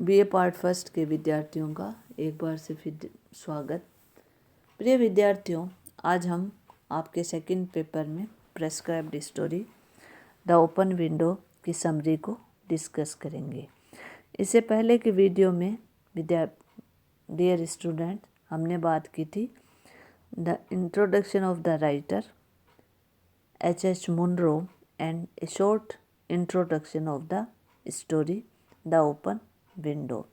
BA part first के विद्यार्थियों का एक बार से फिर स्वागत। प्रिय विद्यार्थियों, आज हम आपके सेकंड पेपर में prescribed story the open window की समरी को डिस्कस करेंगे। इससे पहले के वीडियो में डियर स्टूडेंट, हमने बात की थी the introduction of the writer H.H. Munro and a short introduction of the story The Open Window.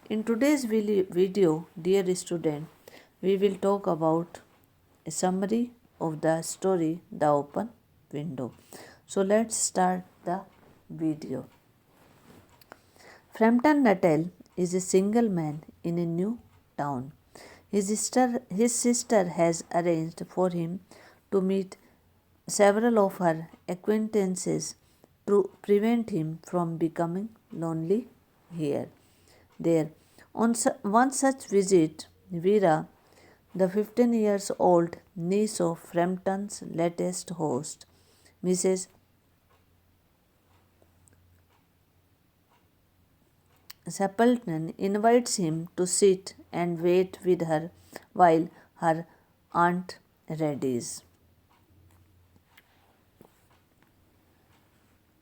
In today's video, dear student, we will talk about a summary of the story The Open Window. So let's start the video. Frampton Nuttall is a single man in a new town. His sister has arranged for him to meet several of her acquaintances to prevent him from becoming lonely there. On one such visit, Vera, the 15 years old niece of Frampton's latest host, Mrs. Stapleton, invites him to sit and wait with her while her aunt readies.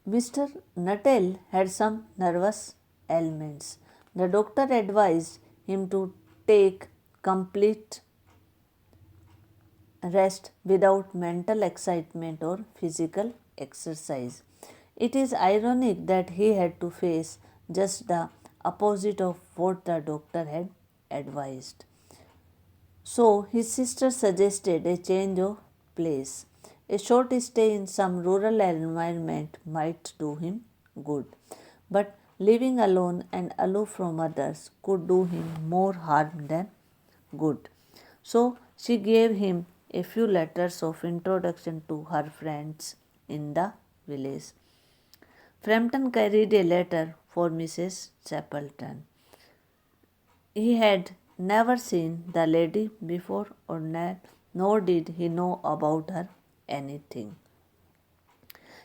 Mr. Nuttall had some nervous ailments. The doctor advised him to take complete rest without mental excitement or physical exercise. It is ironic that he had to face just the opposite of what the doctor had advised. So his sister suggested a change of place. A short stay in some rural environment might do him good, but living alone and aloof from others could do him more harm than good. So she gave him a few letters of introduction to her friends in the village. Frampton carried a letter for Mrs. Stapleton. He had never seen the lady before, nor did he know about her anything.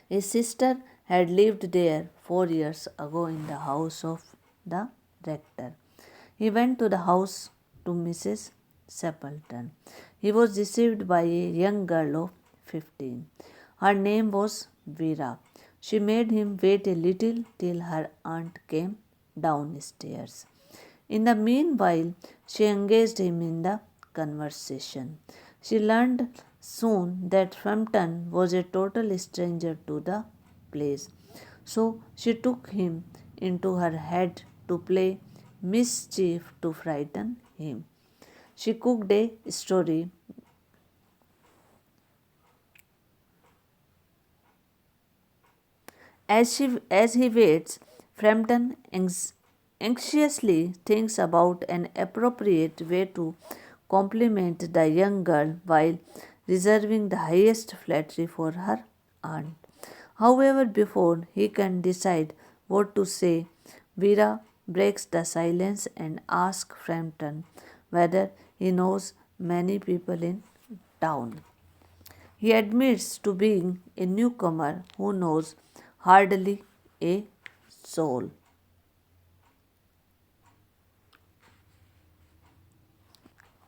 His sister had lived there 4 years ago in the house of the rector. He went to the house to Mrs. Stapleton. He was received by a young girl of 15. Her name was Vera. She made him wait a little till her aunt came downstairs. In the meanwhile, she engaged him in the conversation. She learned soon that Frampton was a total stranger to the place, so she took him into her head to play mischief to frighten him. She cooked a story as he waits. Frampton anxiously thinks about an appropriate way to compliment the young girl while reserving the highest flattery for her aunt. However, before he can decide what to say, Vera breaks the silence and asks Frampton whether he knows many people in town. He admits to being a newcomer who knows hardly a soul,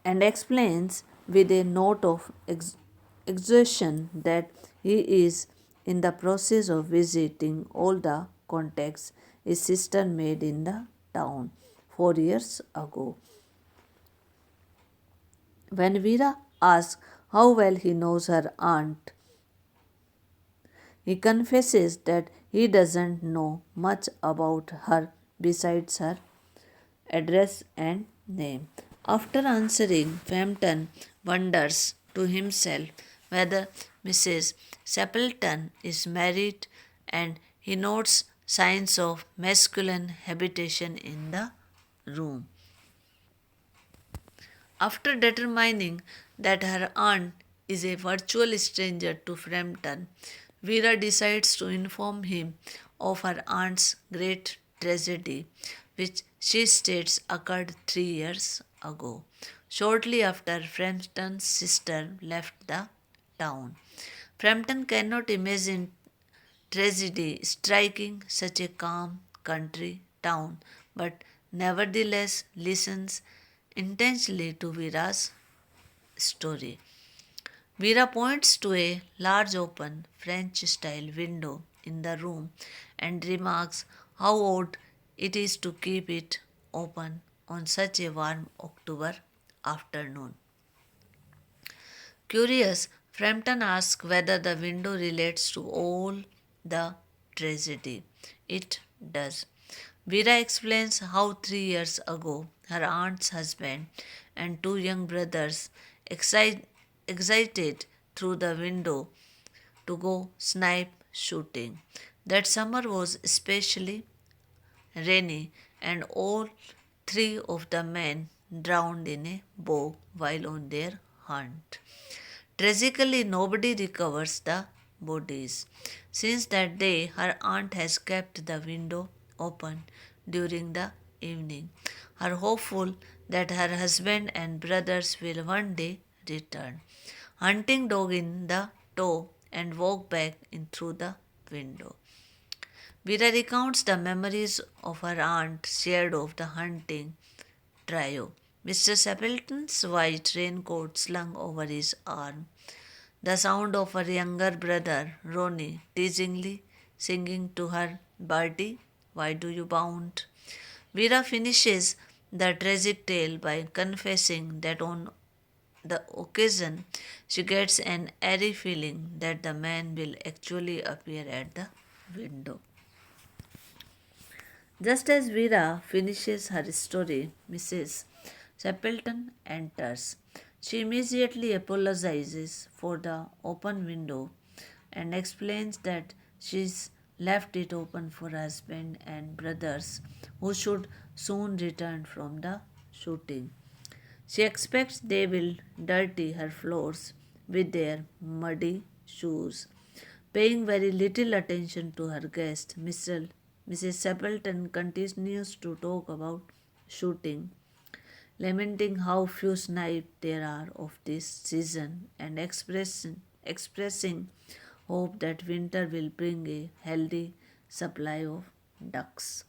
and explains with a note of exhaustion that he is in the process of visiting all the contacts his sister made in the town 4 years ago. When Vera asks how well he knows her aunt, he confesses that he doesn't know much about her besides her address and name. After answering, Frampton wonders to himself whether Mrs. Stapleton is married, and he notes signs of masculine habitation in the room. After determining that her aunt is a virtual stranger to Frampton, Vera decides to inform him of her aunt's great tragedy, which she states occurred 3 years ago, shortly after Frampton's sister left the town. Frampton cannot imagine tragedy striking such a calm country town, but nevertheless listens intensely to Vira's story. Vera points to a large open French style window in the room and remarks how odd it is to keep it open on such a warm October afternoon. Curious, Frampton asks whether the window relates to all the tragedy. It does. Vera explains how 3 years ago her aunt's husband and two young brothers excited through the window to go snipe shooting. That summer was especially rainy, and all three of the men drowned in a bog while on their hunt. Tragically, nobody recovers the bodies. Since that day, her aunt has kept the window open during the evening, her hopeful that her husband and brothers will one day return, hunting dog in the tow and walk back in through the window. Vera recounts the memories of her aunt shared of the hunting trio. Mr. Stapleton's white raincoat slung over his arm, the sound of her younger brother, Ronnie, teasingly singing to her, Bertie, why do you bound? Vera finishes the tragic tale by confessing that on the occasion she gets an airy feeling that the man will actually appear at the window. Just as Vera finishes her story, Mrs. Stapleton enters. She immediately apologizes for the open window and explains that she's left it open for husband and brothers who should soon return from the shooting. She expects they will dirty her floors with their muddy shoes. Paying very little attention to her guest, Mrs. Stapleton continues to talk about shooting, lamenting how few snipe there are of this season and expressing hope that winter will bring a healthy supply of ducks.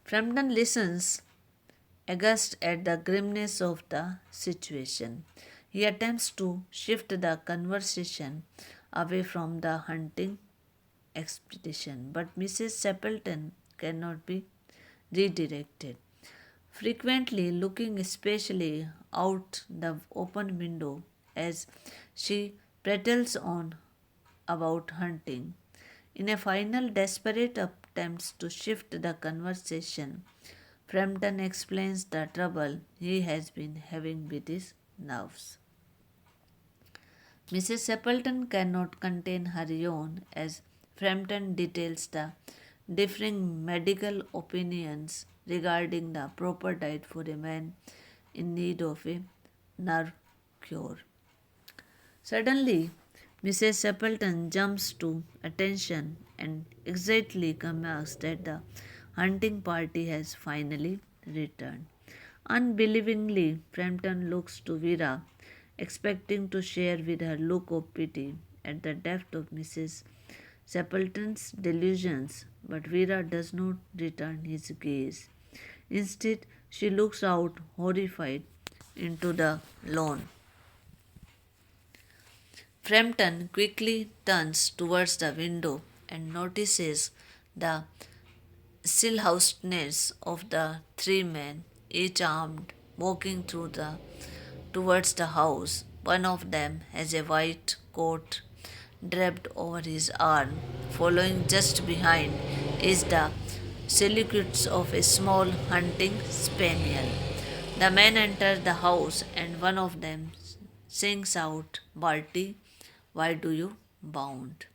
Frampton listens, aghast at the grimness of the situation. He attempts to shift the conversation away from the hunting expedition, but Mrs. Stapleton cannot be redirected. Frequently looking especially out the open window as she prattles on about hunting. In a final desperate attempt to shift the conversation, Frampton explains the trouble he has been having with his nerves. Mrs. Stapleton cannot contain her yawn as Frampton details the differing medical opinions regarding the proper diet for a man in need of a nerve cure. Suddenly, Mrs. Stapleton jumps to attention and excitedly remarks that the hunting party has finally returned. Unbelievingly, Frampton looks to Vera, expecting to share with her look of pity at the depth of Mrs. Stapleton's delusions, but Vera does not return his gaze. Instead, she looks out horrified into the lawn. Frampton quickly turns towards the window and notices the silhouettes of the three men, each armed, walking towards the house. One of them has a white coat draped over his arm. Following just behind is the silhouette of a small hunting spaniel. The men enter the house and one of them sings out, Bertie, why do you bound?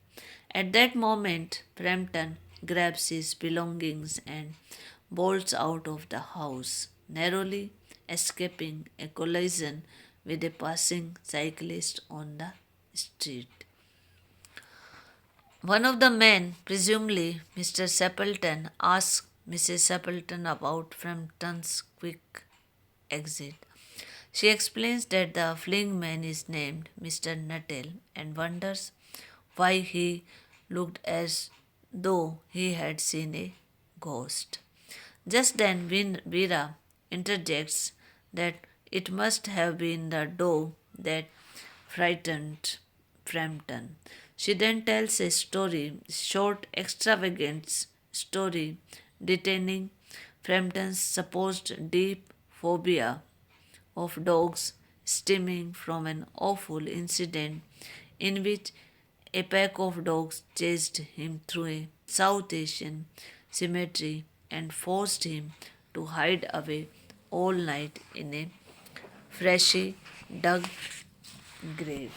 At that moment, Frampton grabs his belongings and bolts out of the house, narrowly escaping a collision with a passing cyclist on the street. One of the men, presumably Mr. Stapleton, asks Mrs. Stapleton about Frampton's quick exit. She explains that the fleeing man is named Mr. Nuttall and wonders why he looked as though he had seen a ghost. Just then Veera interjects that it must have been the dog that frightened Frampton. She then tells a story, short, extravagant story, detailing Frampton's supposed deep phobia of dogs stemming from an awful incident in which a pack of dogs chased him through a South Asian cemetery and forced him to hide away all night in a freshly dug grave.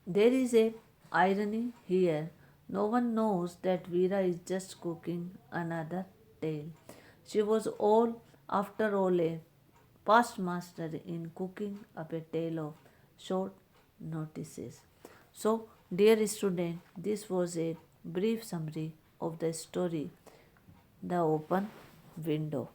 There is a irony here. No one knows that Veera is just cooking another tale. She was all, after all, a past master in cooking up a tale of short notices. So, dear student, this was a brief summary of the story, The Open Window.